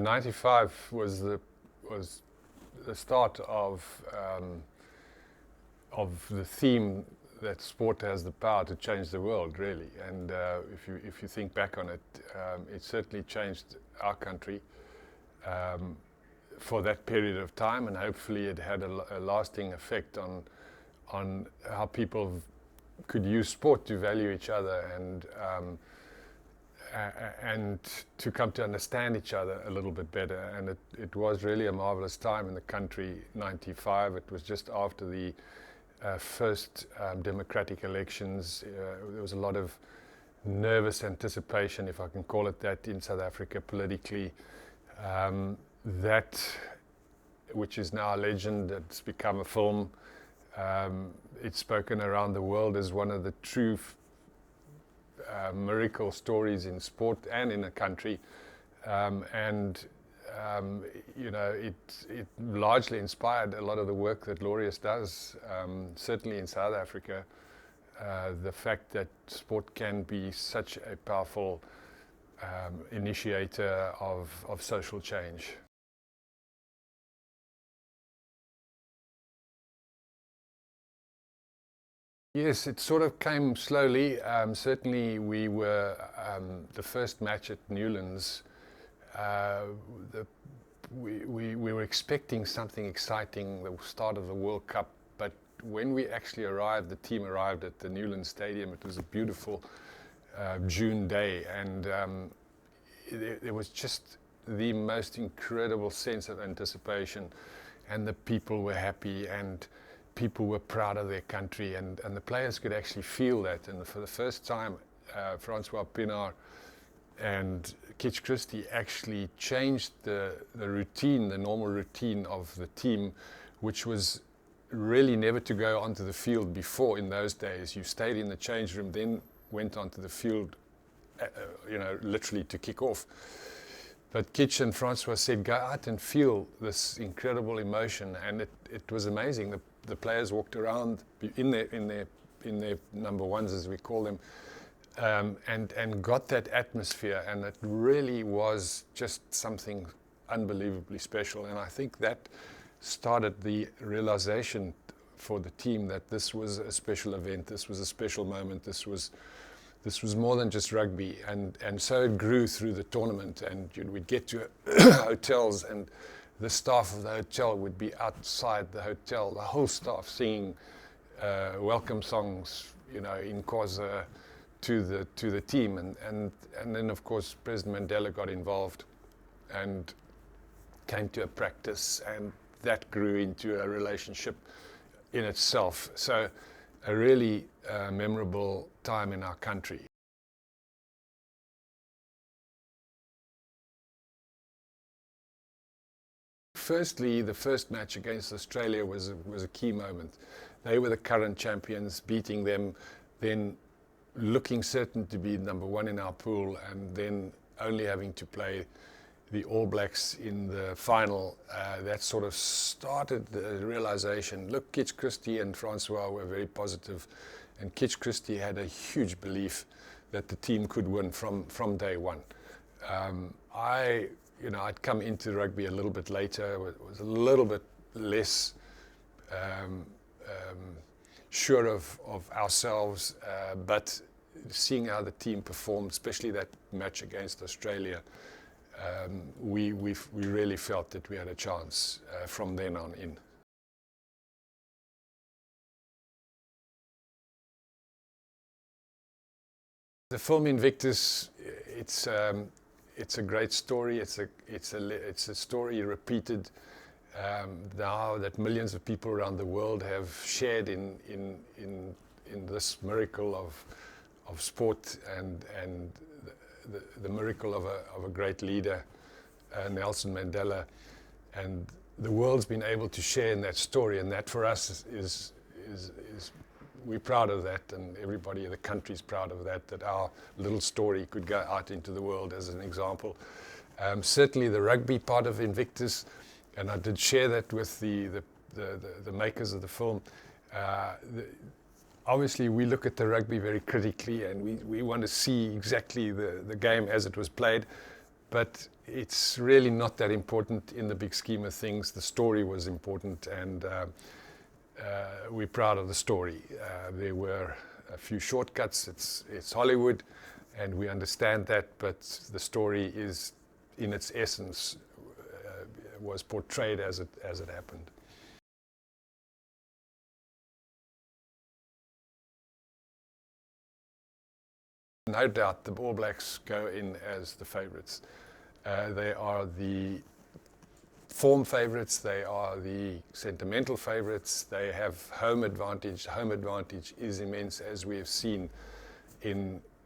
'95 was the start of the theme that sport has the power to change the world, really. And if you think back on it, it certainly changed our country for that period of time, and hopefully it had a lasting effect on how people could use sport to value each other and to come to understand each other a little bit better. And it was really a marvelous time in the country. 95, it was just after the first democratic elections. There was a lot of nervous anticipation, if I can call it that, in South Africa politically. That, which is now a legend, it's become a film. It's spoken around the world as one of the true miracle stories in sport and in a country, you know, it largely inspired a lot of the work that Laureus does, certainly in South Africa. The fact that sport can be such a powerful initiator of social change. Yes, it sort of came slowly. Certainly we were, the first match at Newlands, we were expecting something exciting, the start of the World Cup, but when we actually arrived, the team arrived at the Newlands Stadium, it was a beautiful June day, and there was just the most incredible sense of anticipation, and the people were happy, and people were proud of their country, and the players could actually feel that. And for the first time, Francois Pienaar and Kitch Christie actually changed the routine, the normal routine of the team, which was really never to go onto the field before. In those days, you stayed in the change room, then went onto the field, you know, literally to kick off. But Kitch and Francois said, go out and feel this incredible emotion, and it was amazing. The players walked around in their number ones, as we call them, and got that atmosphere, and it really was just something unbelievably special. And I think that started the realization for the team that this was a special event, this was a special moment, this was more than just rugby, and so it grew through the tournament. And we'd get to hotels, and the staff of the hotel would be outside the hotel, the whole staff singing welcome songs, you know, in Khoza to the team, and then of course President Mandela got involved and came to a practice, and that grew into a relationship in itself. So a really memorable time in our country. Firstly, the first match against Australia was a key moment. They were the current champions, beating them, then looking certain to be number one in our pool, and then only having to play the All Blacks in the final. That sort of started the realization. Look, Kitch Christie and Francois were very positive, and Kitch Christie had a huge belief that the team could win from day one. I'd come into rugby a little bit later, was a little bit less sure of ourselves, but seeing how the team performed, especially that match against Australia, we really felt that we had a chance from then on in. The film Invictus, it's a great story. It's a story repeated now that millions of people around the world have shared in this miracle of sport, and the miracle of a great leader, Nelson Mandela, and the world's been able to share in that story, and that for us is we're proud of that, and everybody in the country's proud of that our little story could go out into the world as an example. Certainly the rugby part of Invictus, and I did share that with the makers of the film. Obviously we look at the rugby very critically, and we want to see exactly the game as it was played, but it's really not that important in the big scheme of things. The story was important, and we're proud of the story. There were a few shortcuts. It's Hollywood, and we understand that, but the story is, in its essence, was portrayed as it happened. No doubt the All Blacks go in as the favourites. They are the form favourites, they are the sentimental favourites, they have home advantage. Home advantage is immense, as we have seen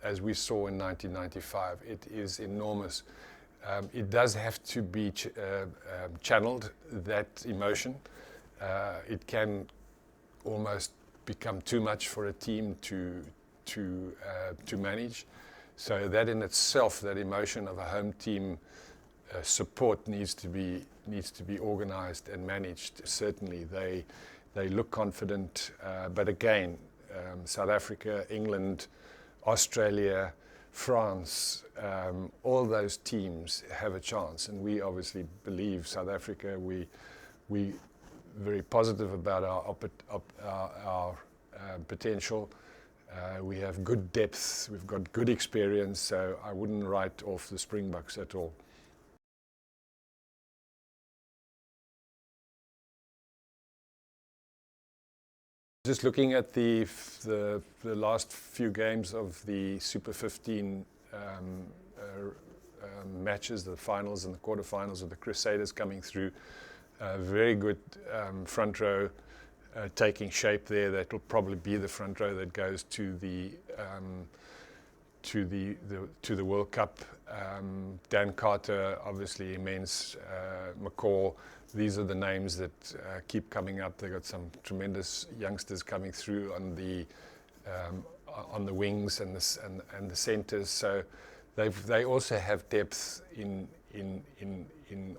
as we saw in 1995. It is enormous. It does have to be channeled, that emotion. It can almost become too much for a team to manage. So that in itself, that emotion of a home team support needs to be organised and managed. Certainly, they look confident, but again, South Africa, England, Australia, France, all those teams have a chance, and we obviously believe South Africa. We very positive about our potential. We have good depth, we've got good experience, so I wouldn't write off the Springboks at all. Just looking at the last few games of the Super 15 matches, the finals and the quarterfinals of the Crusaders coming through, very good front row taking shape there. That will probably be the front row that goes to the World Cup. Dan Carter, obviously immense. McCaw. These are the names that keep coming up. They've got some tremendous youngsters coming through on the wings and the centres. So they also have depth in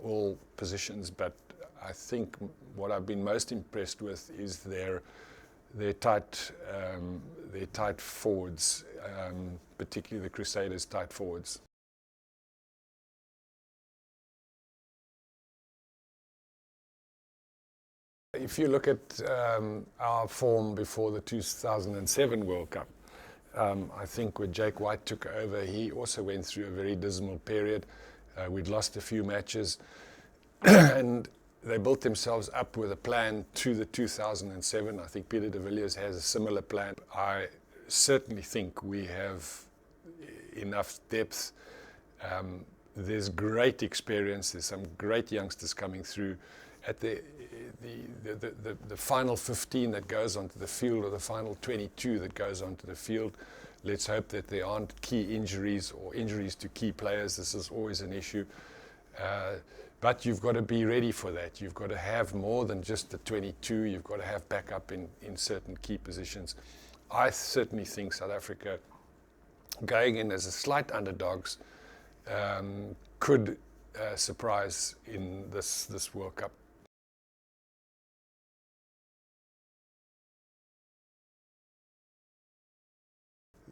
all positions. But I think what I've been most impressed with is their tight forwards, particularly the Crusaders' tight forwards. If you look at our form before the 2007 World Cup, I think when Jake White took over, he also went through a very dismal period. We'd lost a few matches, and they built themselves up with a plan to the 2007. I think Peter de Villiers has a similar plan. I certainly think we have enough depth. There's great experience. There's some great youngsters coming through. At the final 15 that goes onto the field, or the final 22 that goes onto the field, let's hope that there aren't key injuries or injuries to key players. This is always an issue. But you've got to be ready for that. You've got to have more than just the 22. You've got to have backup in certain key positions. I certainly think South Africa, going in as a slight underdogs, could surprise in this World Cup.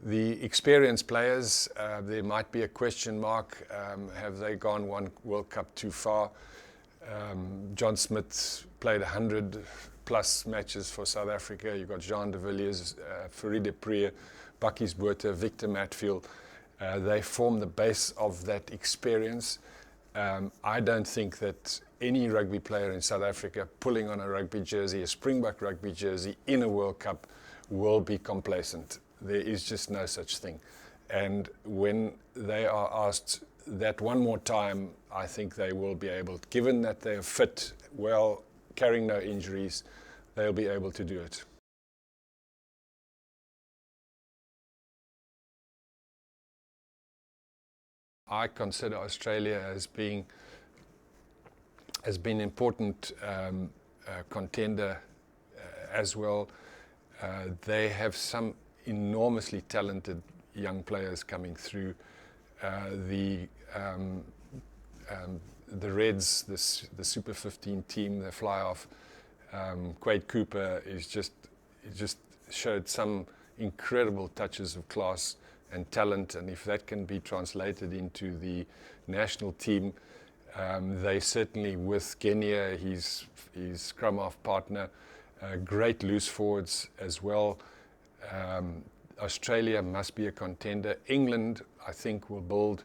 The experienced players, there might be a question mark. Have they gone one World Cup too far? John Smith played 100+ matches for South Africa. You've got Jean de Villiers, Fourie de Preer, Bakkies Botha, Victor Matfield. They form the base of that experience. I don't think that any rugby player in South Africa pulling on a rugby jersey, a Springbok rugby jersey, in a World Cup will be complacent. There is just no such thing. And when they are asked that one more time, I think they will be able, given that they are fit, well, carrying no injuries, they'll be able to do it. I consider Australia as being an important contender as well. They have some enormously talented young players coming through. The Reds, the Super 15 team, they fly off. Quade Cooper is just showed some incredible touches of class. and talent, and if that can be translated into the national team, they certainly, with Kenya, his scrum half partner, great loose forwards as well. Australia must be a contender. England, I think, will build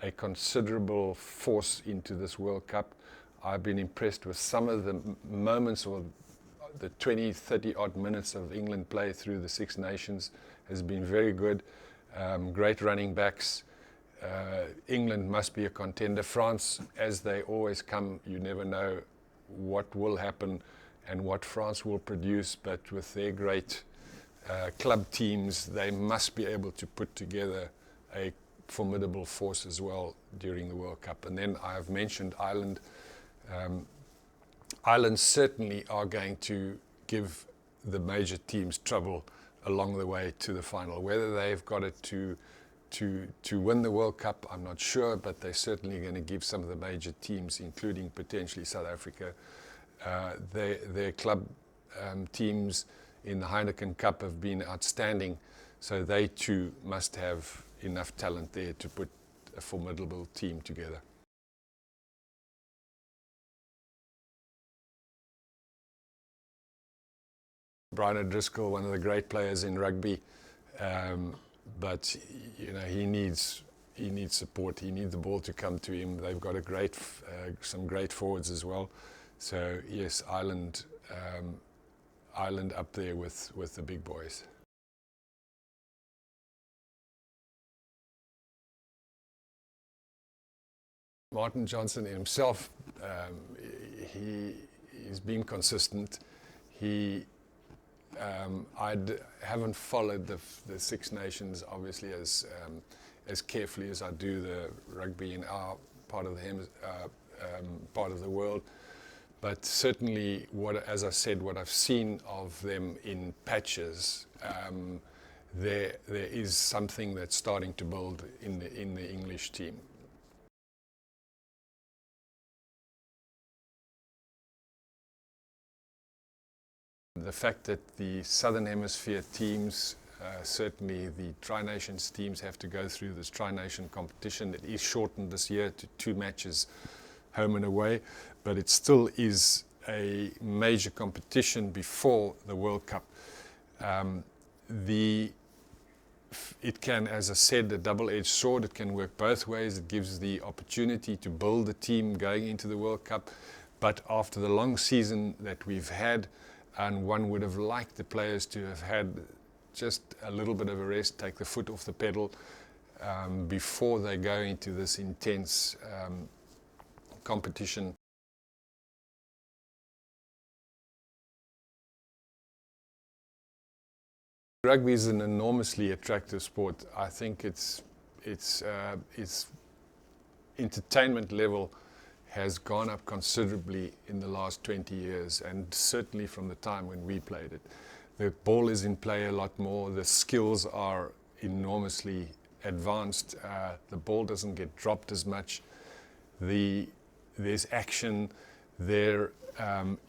a considerable force into this World Cup. I've been impressed with some of the moments, or the 20, 30 odd minutes of England play through the Six Nations has been very good. Great running backs. England must be a contender. France, as they always come, you never know what will happen and what France will produce, but with their great club teams, they must be able to put together a formidable force as well during the World Cup. And then I have mentioned Ireland. Ireland certainly are going to give the major teams trouble along the way to the final. Whether they've got it to win the World Cup, I'm not sure, but they're certainly going to give some of the major teams, including potentially South Africa, their club teams in the Heineken Cup have been outstanding, so they too must have enough talent there to put a formidable team together. Brian O'Driscoll, one of the great players in rugby, but you know, he needs support. He needs the ball to come to him. They've got some great forwards as well. So yes, Ireland up there with the big boys. Martin Johnson himself, he's been consistent. I haven't followed the Six Nations obviously as carefully as I do the rugby in our part of the world, but certainly as I said, what I've seen of them in patches, there is something that's starting to build in the English team. The fact that the Southern Hemisphere teams, certainly the Tri-Nations teams, have to go through this Tri-Nation competition. It is shortened this year to 2 matches, home and away, but it still is a major competition before the World Cup. It can, as I said, a double-edged sword. It can work both ways. It gives the opportunity to build a team going into the World Cup, but after the long season that we've had, and one would have liked the players to have had just a little bit of a rest, take the foot off the pedal before they go into this intense competition. Rugby is an enormously attractive sport. I think its entertainment level has gone up considerably in the last 20 years, and certainly from the time when we played it. The ball is in play a lot more, the skills are enormously advanced, the ball doesn't get dropped as much, there's action there.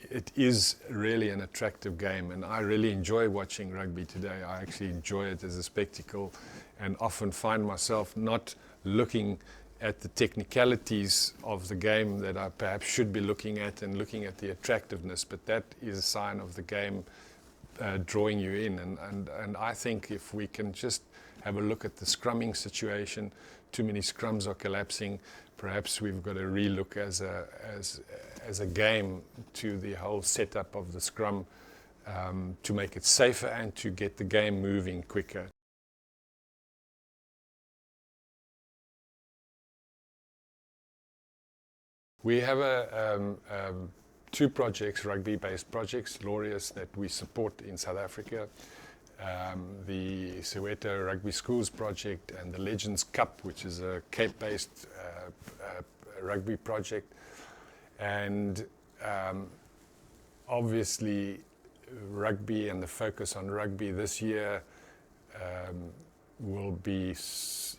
It is really an attractive game, and I really enjoy watching rugby today. I actually enjoy it as a spectacle, and often find myself not looking at the technicalities of the game that I perhaps should be looking at, and looking at the attractiveness, but that is a sign of the game drawing you in. And I think if we can just have a look at the scrumming situation, too many scrums are collapsing, perhaps we've got to relook as a game to the whole setup of the scrum to make it safer and to get the game moving quicker. We have 2 projects, rugby-based projects, Laureus, that we support in South Africa. The Soweto Rugby Schools project and the Legends Cup, which is a Cape-based rugby project. And obviously rugby and the focus on rugby this year will be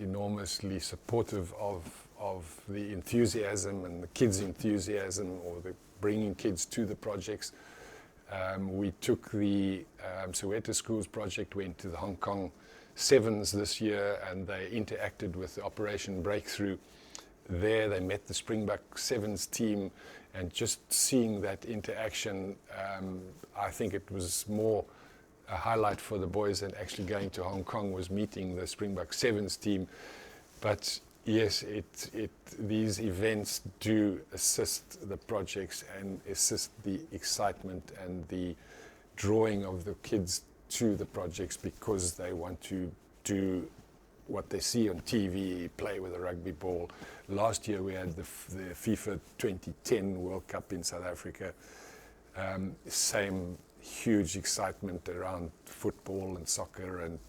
enormously supportive of the enthusiasm and the kids' enthusiasm, or the bringing kids to the projects. We took the Soweto Schools project, went to the Hong Kong sevens this year, and they interacted with the Operation Breakthrough. There they met the Springbok sevens team, and just seeing that interaction, I think it was more a highlight for the boys than actually going to Hong Kong, was meeting the Springbok sevens team. But yes, these events do assist the projects and assist the excitement and the drawing of the kids to the projects, because they want to do what they see on TV, play with a rugby ball. Last year we had the FIFA 2010 World Cup in South Africa. Same huge excitement around football and soccer, and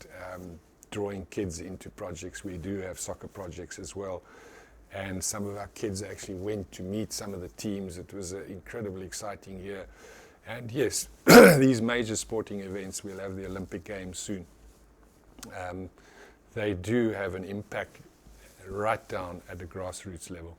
drawing kids into projects. We do have soccer projects as well, and some of our kids actually went to meet some of the teams. It was an incredibly exciting year. And yes, these major sporting events, we'll have the Olympic Games soon. They do have an impact right down at the grassroots level.